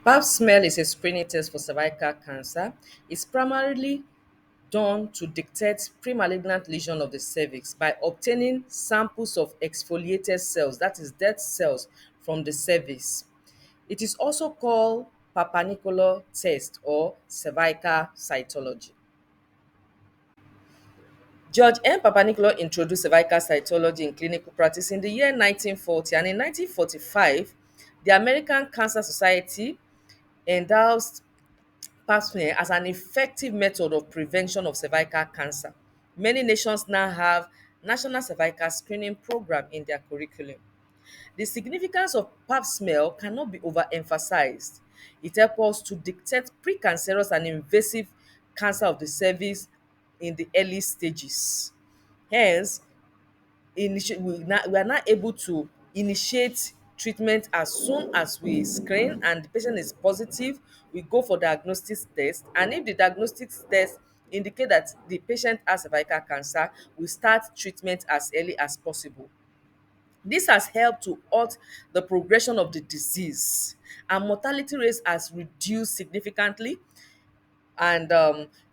Pap smear is a screening test for cervical cancer. It's primarily done to detect premalignant lesion of the cervix by obtaining samples of exfoliated cells, that is dead cells, from the cervix. It is also called Papanicola test or cervical cytology. George M. Papanicolaou introduced cervical cytology in clinical practice in the year 1940, and in 1945, the American Cancer Society endorsed pap smear as an effective method of prevention of cervical cancer. Many nations now have national cervical screening program in their curriculum. The significance of pap smear cannot be overemphasized. It helps us to detect precancerous and invasive cancer of the cervix in the early stages. Hence, we are now able to initiate treatment as soon as we screen and the patient is positive. We go for diagnostic test, and if the diagnostic test indicate that the patient has cervical cancer, we start treatment as early as possible. This has helped to halt the progression of the disease, and mortality rates has reduced significantly. And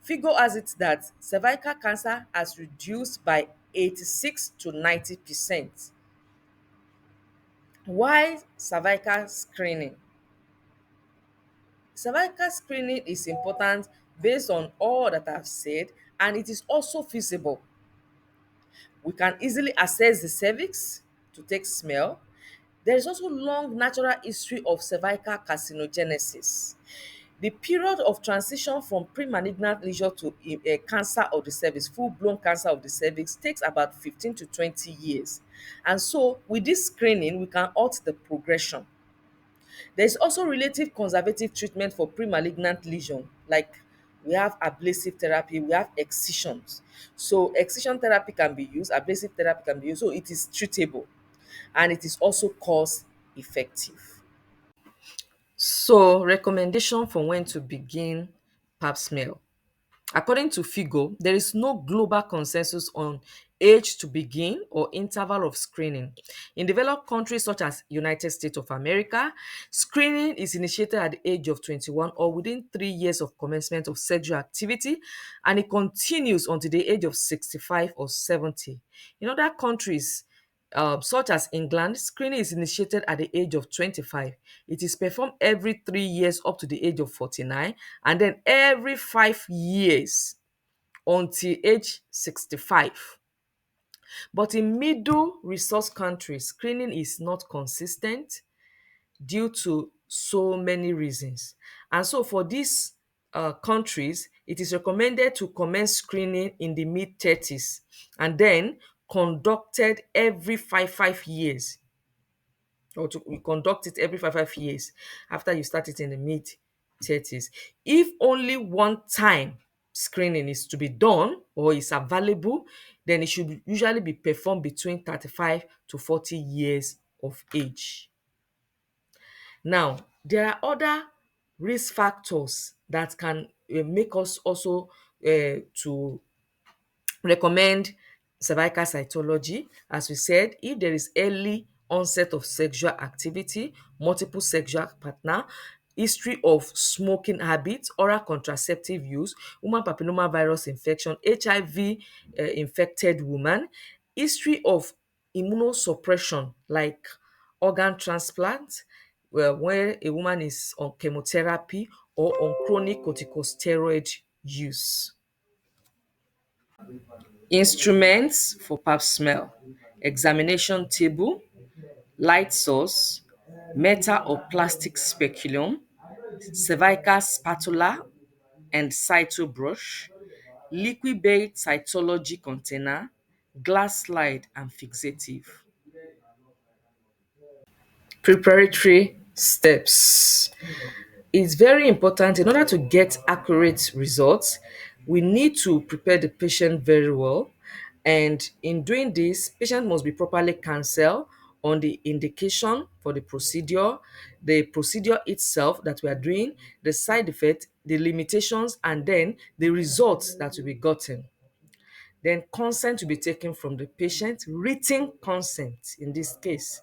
figure has it that cervical cancer has reduced by 86 to 90%. Why cervical screening? Cervical screening is important based on all that I've said, and it is also feasible. We can easily access the cervix to take smell. There is also long natural history of cervical carcinogenesis. The period of transition from premalignant lesion to cancer of the cervix, full-blown cancer of the cervix, takes about 15 to 20 years. And so, with this screening, we can halt the progression. There is also relative conservative treatment for premalignant lesion, like we have ablasive therapy, we have excisions. So excision therapy can be used, ablasive therapy can be used, so it is treatable and it is also cost effective. So recommendation for when to begin pap smear. According to FIGO, there is no global consensus on age to begin or interval of screening. In developed countries such as United States of America, screening is initiated at the age of 21 or within 3 years of commencement of sexual activity, and it continues until the age of 65 or 70. In other countries, such as England, screening is initiated at the age of 25. It is performed every 3 years up to the age of 49, and then every 5 years until age 65. But in middle resource countries, screening is not consistent due to so many reasons. And so for these countries, it is recommended to commence screening in the mid-30s and then conducted every five years, or to we conduct it every five years after you start it in the mid-30s. If only one time screening is to be done or is available, then it should usually be performed between 35 to 40 years of age. Now, there are other risk factors that can make us also to recommend cervical cytology. As we said, if there is early onset of sexual activity, multiple sexual partner, history of smoking habits, oral contraceptive use, human papillomavirus infection, HIV infected woman, history of immunosuppression like organ transplant, where a woman is on chemotherapy or on chronic corticosteroid use. Instruments for pap smear: examination table, light source, metal or plastic speculum, cervical spatula and cyto brush, liquid based cytology container, glass slide and fixative. Preparatory steps. It's very important. In order to get accurate results, we need to prepare the patient very well. And in doing this, patient must be properly counseled on the indication for the procedure itself that we are doing, the side effect, the limitations, and then the results that will be gotten. Then consent to be taken from the patient, written consent in this case.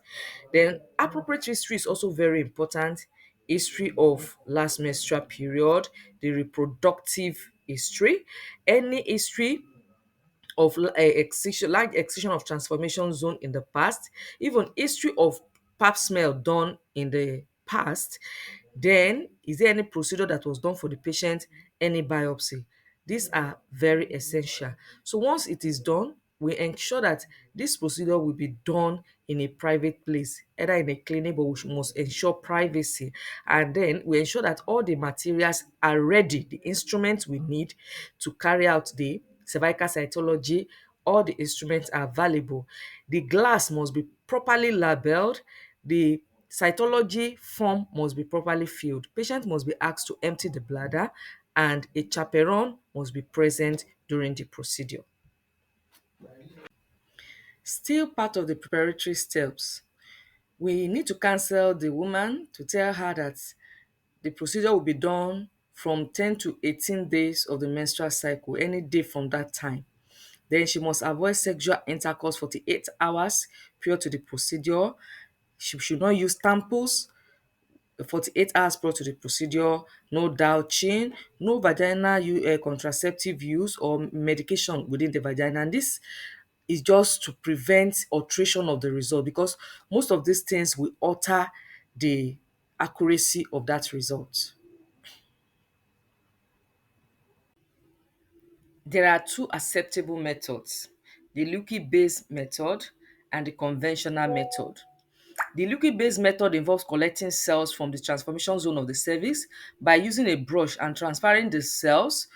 Then appropriate history is also very important. history of last menstrual period, the reproductive history, any history of excision, large excision of transformation zone in the past, even history of pap smear done in the past. Then, is there any procedure that was done for the patient, any biopsy? These are very essential. So once it is done, we ensure that this procedure will be done in a private place, either in a clinic, but we must ensure privacy. And then we ensure that all the materials are ready, the instruments we need to carry out the cervical cytology, all the instruments are valuable. The glass must be properly labeled, the cytology form must be properly filled. Patient must be asked to empty the bladder, and a chaperone must be present during the procedure. Still part of the preparatory steps, we need to counsel the woman to tell her that the procedure will be done from 10 to 18 days of the menstrual cycle, any day from that time. Then she must avoid sexual intercourse 48 hours prior to the procedure. She should not use tampons 48 hours prior to the procedure, no douching, no vaginal contraceptive use or medication within the vagina. And this is just to prevent alteration of the result, because most of these things will alter the accuracy of that result. There are two acceptable methods: the liquid-based method and the conventional method. The liquid-based method involves collecting cells from the transformation zone of the cervix by using a brush and transferring the cells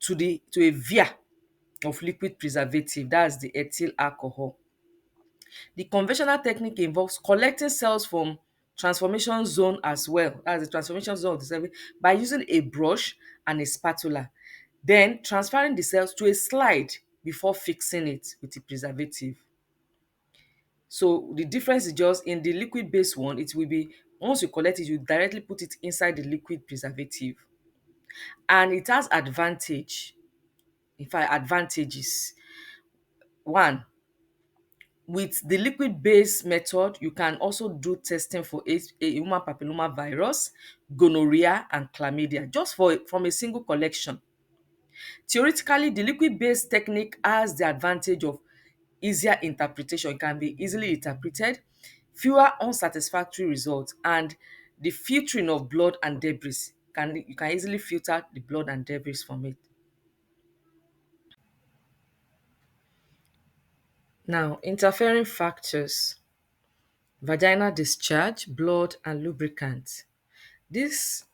to a via of liquid preservative, that's the ethyl alcohol. The conventional technique involves collecting cells from transformation zone as well, that's the transformation zone of the cervix, by using a brush and a spatula, then transferring the cells to a slide before fixing it with the preservative. So the difference is just in the liquid based one, it will be once you collect it, you directly put it inside the liquid preservative. And it has advantage, in fact advantages. One, with the liquid based method, you can also do testing for a human papilloma virus, gonorrhea and chlamydia just from a single collection. Theoretically, the liquid based technique has the advantage of easier interpretation. It can be easily interpreted, fewer unsatisfactory results, and the filtering of blood and debris. You can easily filter the blood and debris from it. Now, interfering factors: vaginal discharge, blood and lubricant. This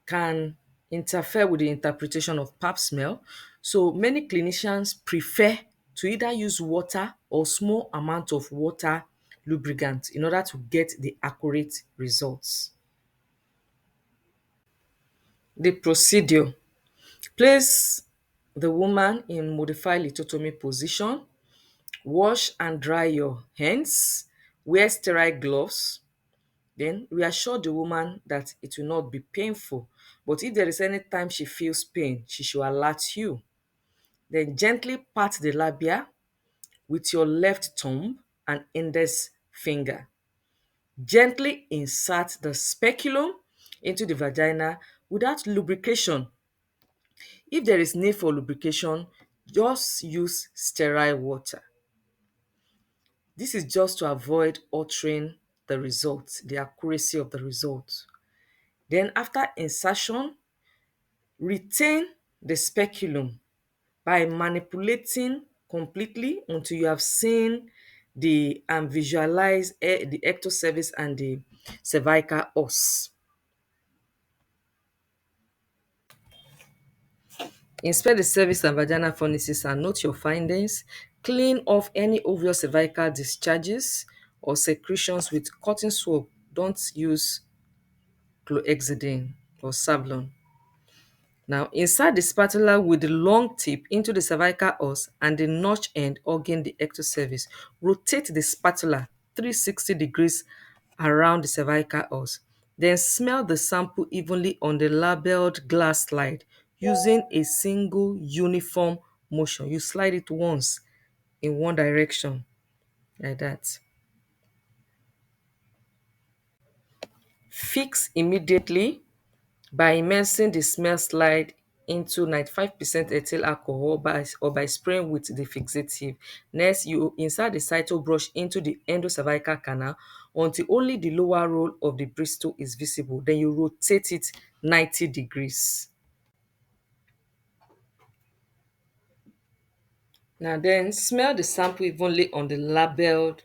can interfere with the interpretation of pap smear. So many clinicians prefer to either use water or small amount of water lubricant in order to get the accurate results. The procedure: place the woman in modified lithotomy position, wash and dry your hands, wear sterile gloves, then reassure the woman that it will not be painful. But if there is any time she feels pain, she should alert you. Then gently pat the labia with your left thumb and index finger. Gently insert the speculum into the vagina without lubrication. If there is need for lubrication, just use sterile water. This is just to avoid altering the result, the accuracy of the result. Then after insertion, retain the speculum by manipulating completely until you have seen the and visualize the ectocervix and the cervical os. Inspect the cervix and vaginal fornices and note your findings. Clean off any obvious cervical discharges or secretions with cotton swab. Don't use chlorhexidine or Savlon. Now insert the spatula with the long tip into the cervical os and the notch end hugging the ectocervix. Rotate the spatula 360 degrees around the cervical os. Then smell the sample evenly on the labeled glass slide using a single uniform motion. You slide it once in one direction like that. Fix immediately by immersing the smell slide into 95% ethyl alcohol or by spraying with the fixative. Next, you insert the cyto brush into the endocervical canal until only the lower roll of the bristle is visible. Then you rotate it 90 degrees. Now then, smell the sample evenly on the labeled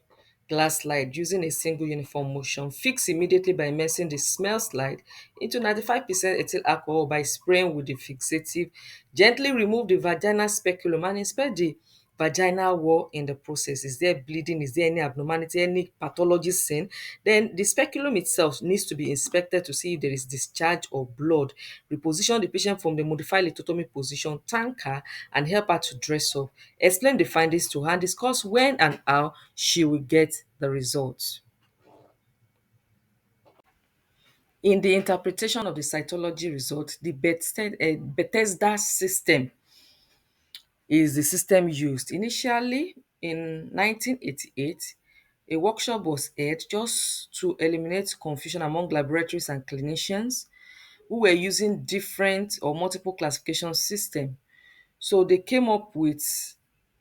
glass slide using a single uniform motion. Fix immediately by immersing the smell slide into 95% ethyl alcohol by spraying with the fixative. Gently remove the vaginal speculum and inspect the vaginal wall in the process. Is there bleeding? Is there any abnormality, any pathology seen? Then the speculum itself needs to be inspected to see if there is discharge or blood. Reposition the patient from the modified lithotomy position, thank her, and help her to dress up. Explain the findings to her and discuss when and how she will get the results. In the interpretation of the cytology result, the Bethesda system is the system used. Initially, in 1988, a workshop was held just to eliminate confusion among laboratories and clinicians who were using different or multiple classification system. So they came up with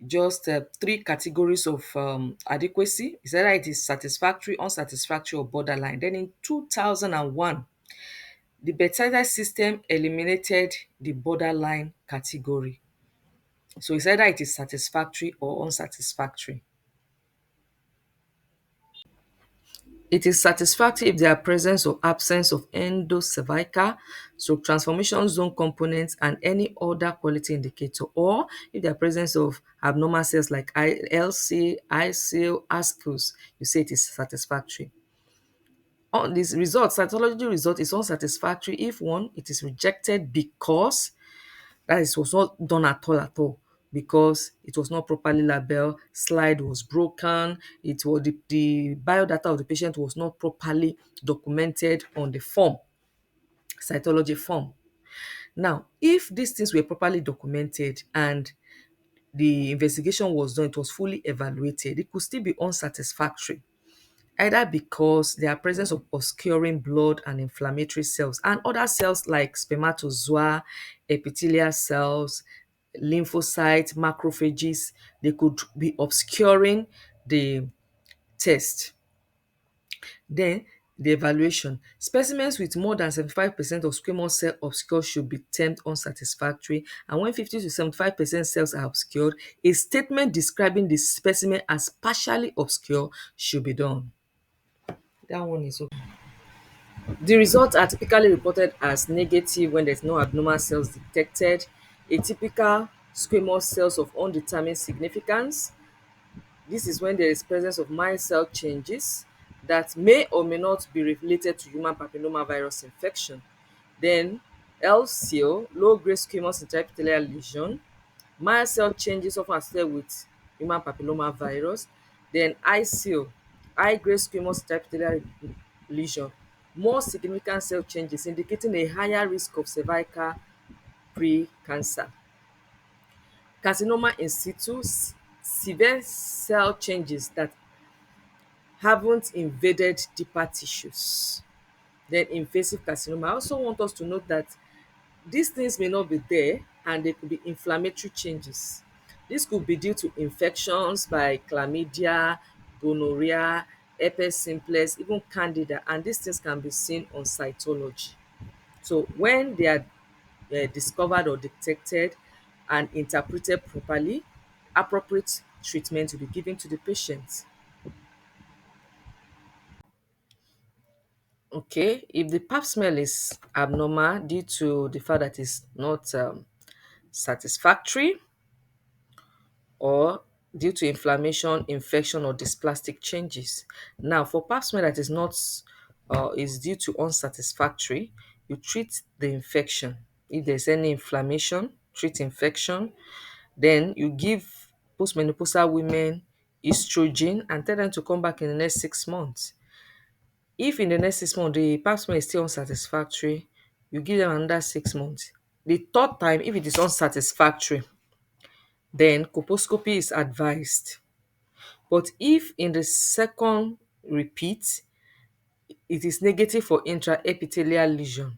just three categories of adequacy. It's either it is satisfactory, unsatisfactory, or borderline. Then in 2001, the Bethesda system eliminated the borderline category. So it's either it is satisfactory or unsatisfactory. It is satisfactory if there are presence or absence of endocervical, so transformation zone components and any other quality indicator, or if there are presence of abnormal cells like LC, ICL, ASCUS, you say it is satisfactory. On this result, cytology result is unsatisfactory if one, it is rejected because that is was not done at all because it was not properly labeled, slide was broken, it was the biodata of the patient was not properly documented on the form, cytology form. Now, if these things were properly documented and the investigation was done, it was fully evaluated, it could still be unsatisfactory, either because there are presence of obscuring blood and inflammatory cells and other cells like spermatozoa, epithelial cells, lymphocytes, macrophages. They could be obscuring the test. Then the evaluation. Specimens with more than 75% of squamous cell obscure should be termed unsatisfactory, and when 50 to 75% cells are obscured, a statement describing the specimen as partially obscure should be done. That one is okay. The results are typically reported as negative when there's no abnormal cells detected, atypical squamous cells of undetermined significance. This is when there is presence of mild cell changes that may or may not be related to human papillomavirus infection. Then LCO, low-grade squamous intraepithelial lesion, mild cell changes often associated with human papillomavirus. Then ICO, high-grade squamous intraepithelial lesion, more significant cell changes indicating a higher risk of cervical pre-cancer. Carcinoma in situ, severe cell changes that haven't invaded deeper tissues. Then invasive carcinoma. I also want us to note that these things may not be there and they could be inflammatory changes. This could be due to infections by chlamydia, gonorrhea, herpes simplex, even candida, and these things can be seen on cytology. So when they are discovered or detected and interpreted properly, appropriate treatment will be given to the patient. Okay, if the pap smell is abnormal due to the fact that it's not satisfactory, or due to inflammation, infection, or dysplastic changes. Now, for pap smear that is not is due to unsatisfactory, you treat the infection. If there's any inflammation, treat infection. Then you give postmenopausal women estrogen and tell them to come back in the next 6 months. If in the next 6 months the pap smear is still unsatisfactory, you give them another 6 months. The third time, if it is unsatisfactory, then colposcopy is advised. But if in the second repeat it is negative for intraepithelial lesion,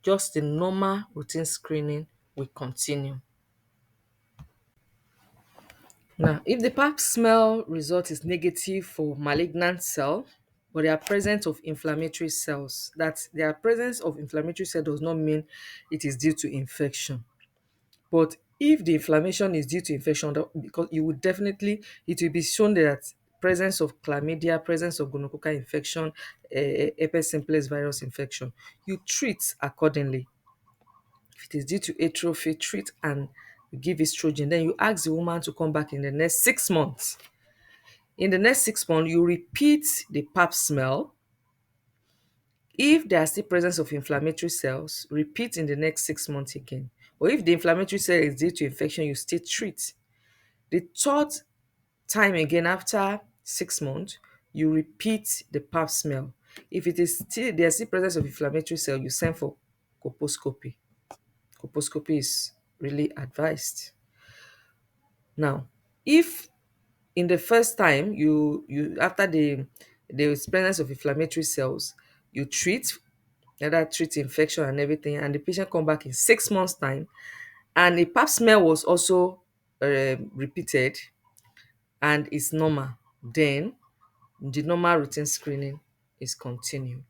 just the normal routine screening will continue. Now, if the pap smell result is negative for malignant cell, but there are presence of inflammatory cells, that there are presence of inflammatory cell does not mean it is due to infection. But if the inflammation is due to infection, because you would definitely, it will be shown that presence of chlamydia, presence of gonococcal infection, herpes simplex virus infection, you treat accordingly. If it is due to atrophy, treat and you give estrogen. Then you ask the woman to come back in the next 6 months. In the next 6 months, you repeat the pap smell. If there are still presence of inflammatory cells, repeat in the next 6 months again. Or if the inflammatory cell is due to infection, you still treat. The third time again after 6 months, you repeat the pap smell. If it is still there's still presence of inflammatory cell, you send for colposcopy. Colposcopy is really advised. Now, if in the first time you after the presence of inflammatory cells, you treat, either treat infection and everything, and the patient come back in 6 months time, and the pap smear was also repeated and is normal, then the normal routine screening is continued.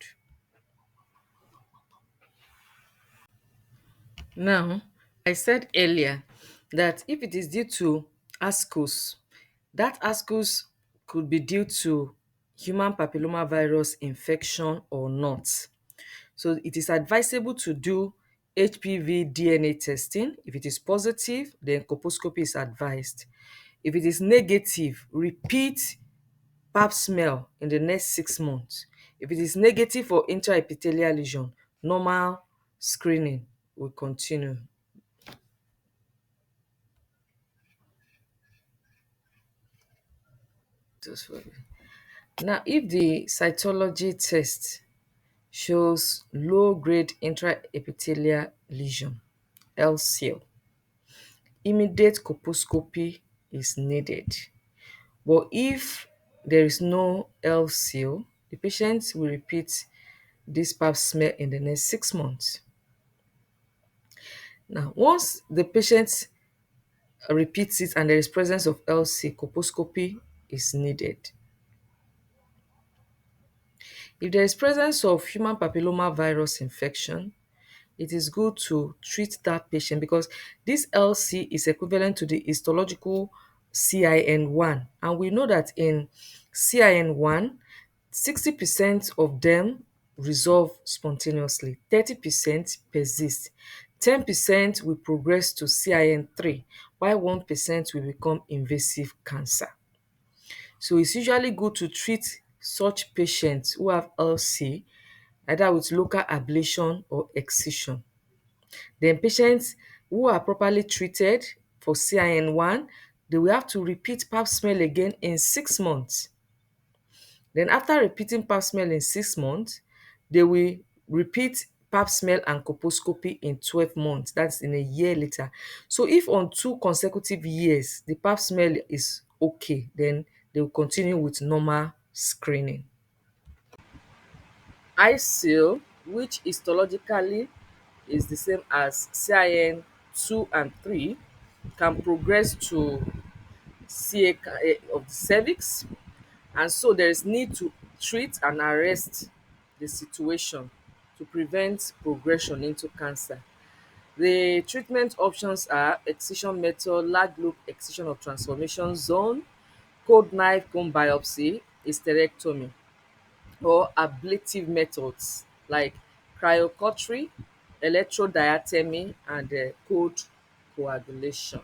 Now, I said earlier that if it is due to ascus, that ascus could be due to human papilloma virus infection or not. So it is advisable to do HPV DNA testing. If it is positive, then colposcopy is advised. If it is negative, repeat pap smear in the next 6 months. If it is negative for intraepithelial lesion, normal screening will continue. Now, if the cytology test shows low grade intraepithelial lesion, LCL, immediate colposcopy is needed. But if there is no LCL, the patient will repeat this pap smear in the next 6 months. Now, once the patient repeats it and there is presence of LC, colposcopy is needed. If there is presence of human papilloma virus infection, it is good to treat that patient because this LC is equivalent to the histological CIN1. And we know that in CIN1, 60% of them resolve spontaneously, 30% persist, 10% will progress to CIN3, while 1% will become invasive cancer. So it's usually good to treat such patients who have LC either with local ablation or excision. Then patients who are properly treated for CIN1, they will have to repeat pap smear again in 6 months. Then after repeating pap smear in 6 months, they will repeat pap smear and colposcopy in 12 months. That's in a year later. So if on 2 consecutive years the pap smear is okay, then they will continue with normal screening. ICIL, which histologically is the same as CIN2 and 3, can progress to of the cervix, and so there is need to treat and arrest the situation to prevent progression into cancer. The treatment options are excision method, large loop excision of transformation zone, cold knife bone biopsy, hysterectomy, or ablative methods like cryocautery, electrodiatemy, and cold coagulation.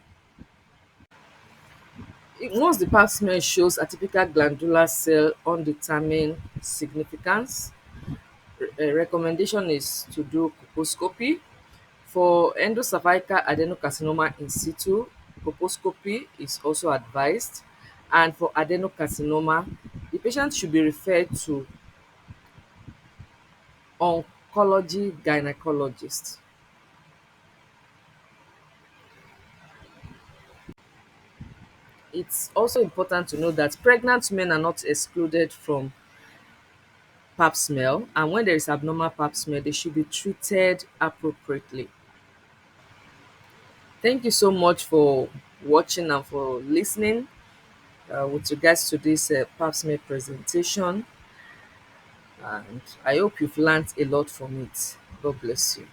Once the pap smear shows atypical glandular cell undetermined significance, recommendation is to do colposcopy. For endocervical adenocarcinoma in situ, colposcopy is also advised. And for adenocarcinoma, the patient should be referred to oncology gynecologist. It's also important to know that pregnant women are not excluded from pap smear, and when there is abnormal pap smear, they should be treated appropriately. Thank you so much for watching and for listening with regards to this pap smear presentation, and I hope you've learned a lot from it. God bless you.